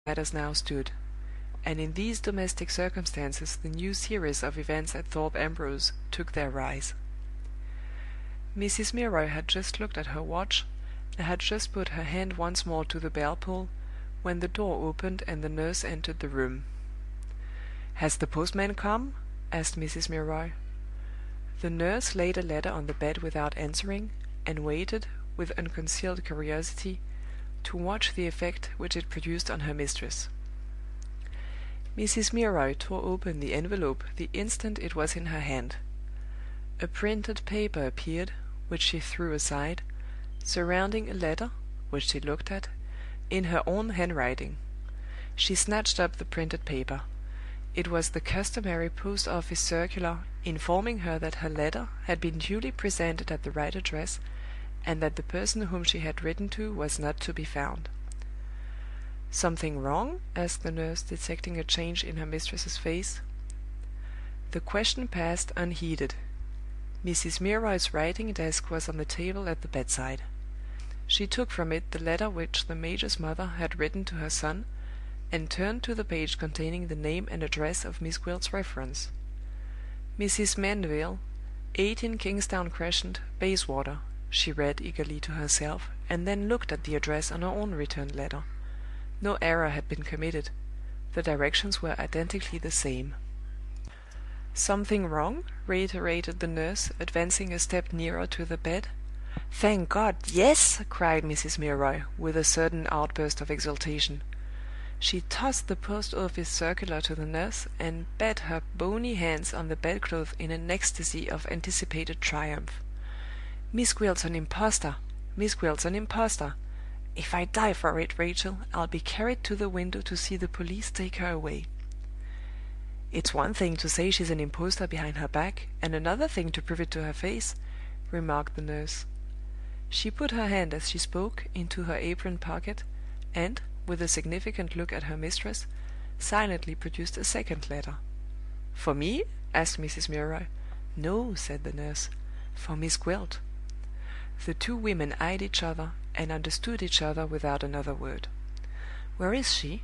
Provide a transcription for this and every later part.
matters now stood, and in these domestic circumstances the new series of events at Thorpe Ambrose took their rise. Mrs. Milroy had just looked at her watch, and had just put her hand once more to the bell-pull, when the door opened and the nurse entered the room. "Has the postman come?" asked Mrs. Milroy. The nurse laid a letter on the bed without answering, and waited, with unconcealed curiosity, to watch the effect which it produced on her mistress. Mrs. Milroy tore open the envelope the instant it was in her hand. A printed paper appeared, which she threw aside, surrounding a letter, which she looked at, in her own handwriting. She snatched up the printed paper. It was the customary post-office circular, informing her that her letter had been duly presented at the right address, and that the person whom she had written to was not to be found. "Something wrong?" asked the nurse, detecting a change in her mistress's face. The question passed unheeded. Mrs. Milroy's writing desk was on the table at the bedside. She took from it the letter which the major's mother had written to her son, and turned to the page containing the name and address of Miss Gwilt's reference. "Mrs. Mandeville, 18 Kingstown Crescent, Bayswater," she read eagerly to herself, and then looked at the address on her own returned letter. No error had been committed. The directions were identically the same. "Something wrong?" reiterated the nurse, advancing a step nearer to the bed. "Thank God, yes!" cried Mrs. Milroy, with a sudden outburst of exultation. She tossed the post-office circular to the nurse, and beat her bony hands on the bedclothes in an ecstasy of anticipated triumph. "Miss Gwilt's an impostor! Miss Gwilt's an impostor! If I die for it, Rachel, I'll be carried to the window to see the police take her away." "It's one thing to say she's an impostor behind her back, and another thing to prove it to her face," remarked the nurse. She put her hand as she spoke into her apron pocket, and, with a significant look at her mistress, silently produced a second letter. "For me?" asked Mrs. Milroy. "No," said the nurse. "For Miss Gwilt." The two women eyed each other, and understood each other without another word. "Where is she?"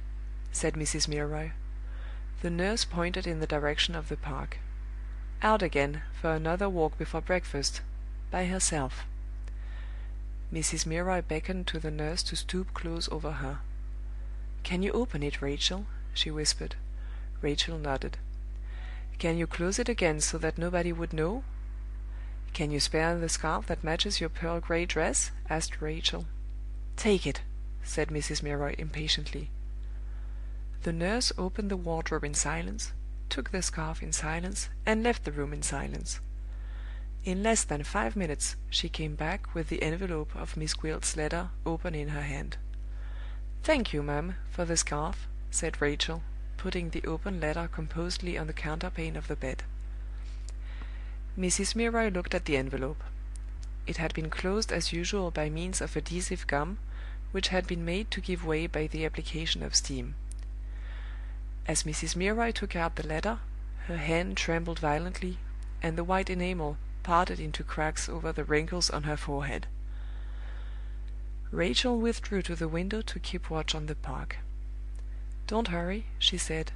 said Mrs. Milroy. The nurse pointed in the direction of the park. "Out again, for another walk before breakfast. By herself." Mrs. Milroy beckoned to the nurse to stoop close over her. "Can you open it, Rachel?" she whispered. Rachel nodded. "Can you close it again so that nobody would know?" "Can you spare the scarf that matches your pearl gray dress?" asked Rachel. "Take it," said Mrs. Milroy, impatiently. The nurse opened the wardrobe in silence, took the scarf in silence, and left the room in silence. In less than 5 minutes she came back with the envelope of Miss Gwilt's letter open in her hand. "Thank you, ma'am, for the scarf," said Rachel, putting the open letter composedly on the counterpane of the bed. Mrs. Milroy looked at the envelope. It had been closed as usual by means of adhesive gum, which had been made to give way by the application of steam. As Mrs. Milroy took out the letter, her hand trembled violently, and the white enamel parted into cracks over the wrinkles on her forehead. Rachel withdrew to the window to keep watch on the park. "Don't hurry," she said.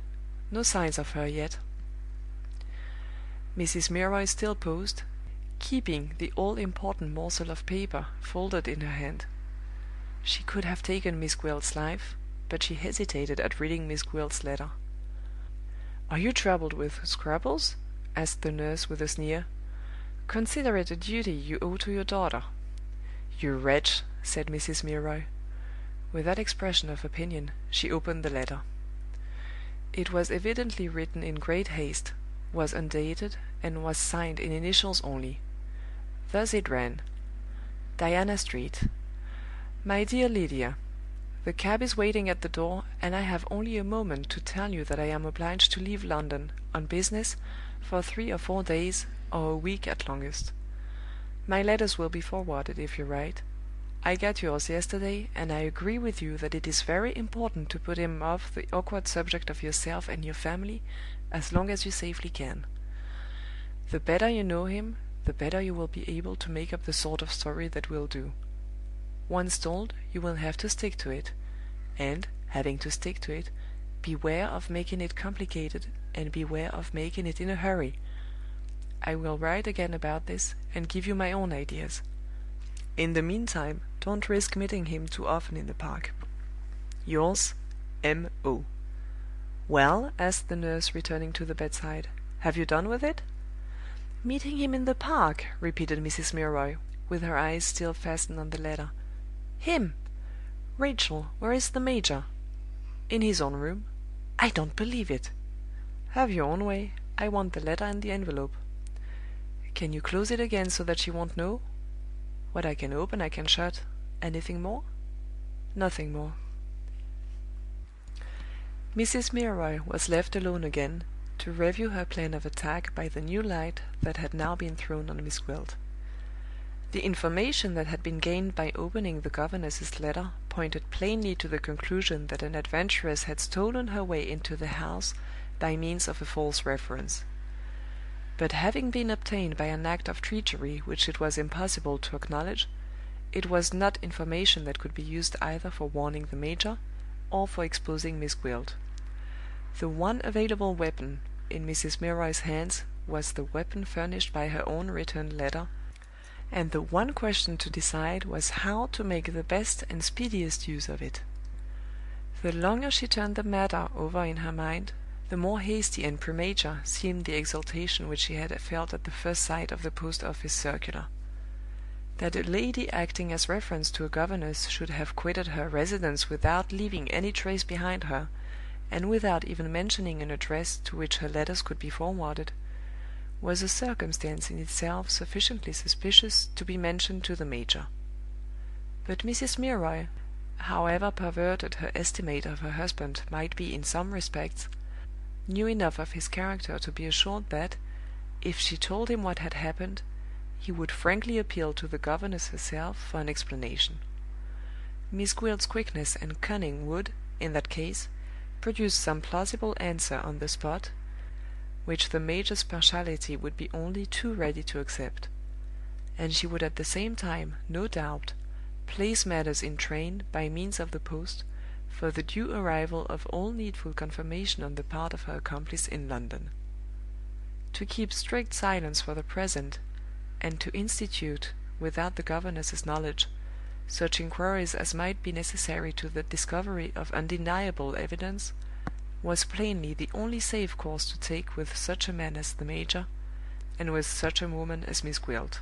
"No signs of her yet." Mrs. Milroy still paused, keeping the all-important morsel of paper folded in her hand. She could have taken Miss Gwilt's life, but she hesitated at reading Miss Gwilt's letter. "Are you troubled with scruples?" asked the nurse, with a sneer. "Consider it a duty you owe to your daughter." "You wretch!" said Mrs. Milroy. With that expression of opinion, she opened the letter. It was evidently written in great haste, was undated, and was signed in initials only. Thus it ran: "Diana Street. My dear Lydia, the cab is waiting at the door, and I have only a moment to tell you that I am obliged to leave London, on business, for 3 or 4 days, or a week at longest. My letters will be forwarded if you write. I got yours yesterday, and I agree with you that it is very important to put him off the awkward subject of yourself and your family as long as you safely can. The better you know him, the better you will be able to make up the sort of story that will do. Once told, you will have to stick to it, and, having to stick to it, beware of making it complicated, and beware of making it in a hurry. I will write again about this, and give you my own ideas. In the meantime, don't risk meeting him too often in the park. Yours, M.O." "Well?" asked the nurse, returning to the bedside. "Have you done with it?" "Meeting him in the park," repeated Mrs. Milroy, with her eyes still fastened on the letter. "Him! Rachel, where is the major?" "In his own room." "I don't believe it!" "Have your own way. I want the letter and the envelope." "Can you close it again so that she won't know?" "What I can open I can shut. Anything more?" "Nothing more." Mrs. Milroy was left alone again, to review her plan of attack by the new light that had now been thrown on Miss Gwilt. The information that had been gained by opening the governess's letter pointed plainly to the conclusion that an adventuress had stolen her way into the house by means of a false reference. But having been obtained by an act of treachery which it was impossible to acknowledge, it was not information that could be used either for warning the major or for exposing Miss Gwilt. The one available weapon in Mrs. Milroy's hands was the weapon furnished by her own returned letter, and the one question to decide was how to make the best and speediest use of it. The longer she turned the matter over in her mind, the more hasty and premature seemed the exultation which she had felt at the first sight of the post-office circular. That a lady acting as reference to a governess should have quitted her residence without leaving any trace behind her, and without even mentioning an address to which her letters could be forwarded, was a circumstance in itself sufficiently suspicious to be mentioned to the major. But Mrs. Milroy, however perverted her estimate of her husband might be in some respects, knew enough of his character to be assured that, if she told him what had happened, he would frankly appeal to the governess herself for an explanation. Miss Gwilt's quickness and cunning would, in that case, produce some plausible answer on the spot, which the major's partiality would be only too ready to accept; and she would at the same time, no doubt, place matters in train, by means of the post, for the due arrival of all needful confirmation on the part of her accomplice in London. To keep strict silence for the present, and to institute, without the governess's knowledge, such inquiries as might be necessary to the discovery of undeniable evidence, was plainly the only safe course to take with such a man as the major, and with such a woman as Miss Gwilt.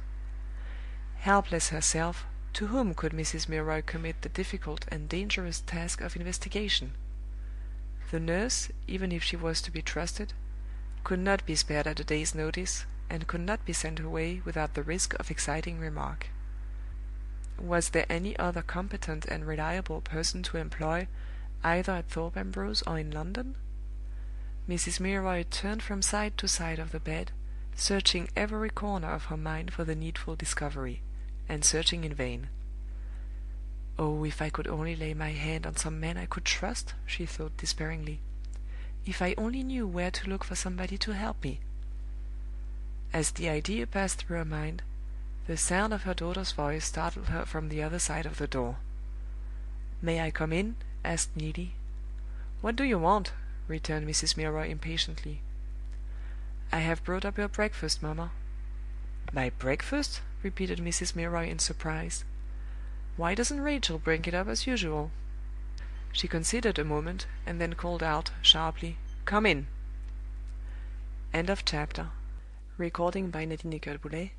Helpless herself, to whom could Mrs. Milroy commit the difficult and dangerous task of investigation? The nurse, even if she was to be trusted, could not be spared at a day's notice, and could not be sent away without the risk of exciting remark. Was there any other competent and reliable person to employ, either at Thorpe Ambrose or in London? Mrs. Milroy turned from side to side of the bed, searching every corner of her mind for the needful discovery, and searching in vain. "Oh, if I could only lay my hand on some man I could trust!" she thought, despairingly. "If I only knew where to look for somebody to help me!" As the idea passed through her mind, the sound of her daughter's voice startled her from the other side of the door. "May I come in?" asked Neelie. "What do you want?" returned Mrs. Milroy, impatiently. "I have brought up your breakfast, mamma." "My breakfast?" repeated Mrs. Milroy, in surprise. "Why doesn't Rachel bring it up as usual?" She considered a moment, and then called out, sharply, "Come in!" End of chapter. Recording by Nadine Boulet.